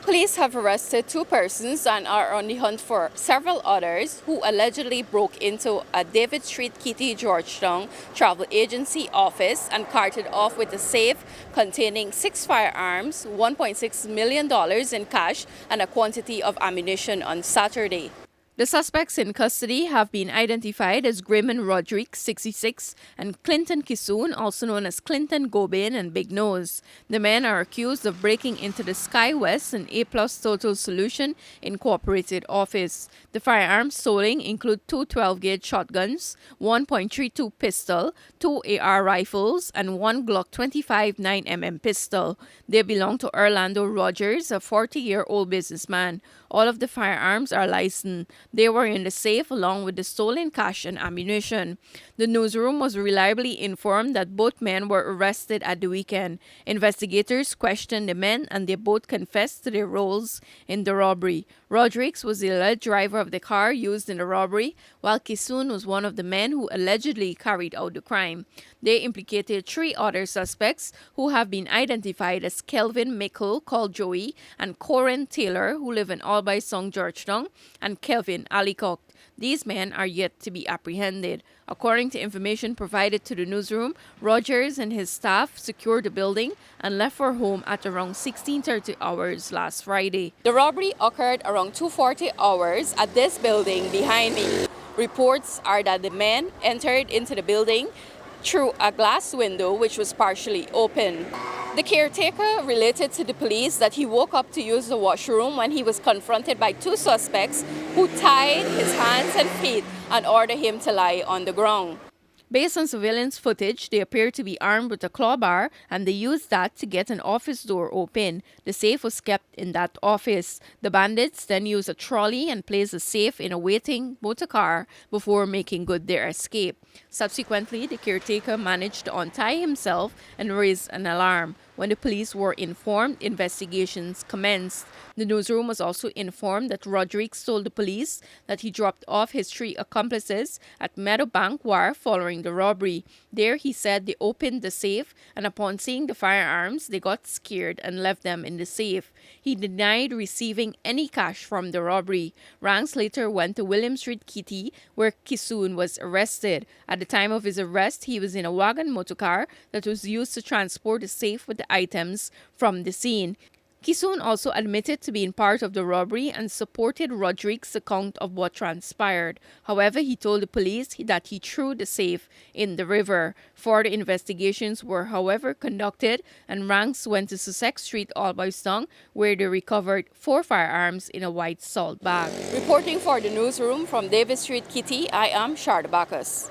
Police have arrested 2 persons and are on the hunt for several others who allegedly broke into a David Street, Kitty, Georgetown travel agency office and carted off with a safe containing 6 firearms, $1.6 million in cash, and a quantity of ammunition on Saturday. The suspects in custody have been identified as Grayman Rodriguez, 66, and Clinton Kisoon, also known as Clinton Gobin and Big Nose. The men are accused of breaking into the SkyWest and A-Plus Total Solution Incorporated office. The firearms stolen include 2 12-gauge shotguns, 1.32 pistol, 2 AR rifles, and 1 Glock 25 9mm pistol. They belong to Orlando Rogers, a 40-year-old businessman. All of the firearms are licensed. They were in the safe along with the stolen cash and ammunition. The newsroom was reliably informed that both men were arrested at the weekend. Investigators questioned the men and they both confessed to their roles in the robbery. Rodriguez was the alleged driver of the car used in the robbery, while Kisoon was one of the men who allegedly carried out the crime. They implicated 3 other suspects who have been identified as Kelvin Mickle, called Joey, and Corin Taylor, who live in Albysong, Georgetown, and Kelvin Alicock. These men are yet to be apprehended. According to information provided to the newsroom, Rogers and his staff secured the building and left for home at around 16:30 hours last Friday. The robbery occurred around 2:40 hours at this building behind me. Reports are that the men entered into the building through a glass window which was partially open. The caretaker related to the police that he woke up to use the washroom when he was confronted by 2 suspects who tied his hands and feet and ordered him to lie on the ground. Based on surveillance footage, they appear to be armed with a claw bar and they used that to get an office door open. The safe was kept in that office. The bandits then used a trolley and placed the safe in a waiting motor car before making good their escape. Subsequently, the caretaker managed to untie himself and raise an alarm. When the police were informed, investigations commenced. The newsroom was also informed that Rodriguez told the police that he dropped off his 3 accomplices at Meadowbank Wharf following the robbery. There, he said they opened the safe and upon seeing the firearms, they got scared and left them in the safe. He denied receiving any cash from the robbery. Ranks later went to William Street, Kitty, where Kisoon was arrested. At the time of his arrest, he was in a wagon motorcar that was used to transport the safe with the items from the scene. Kisoon also admitted to being part of the robbery and supported Rodriguez's account of what transpired. However, he told the police that he threw the safe in the river. Further investigations were, however, conducted and Ranks went to Sussex Street, Albysong, where they recovered 4 firearms in a white salt bag. Reporting for the newsroom from Davis Street, Kitty, I am Sharda Bacchus.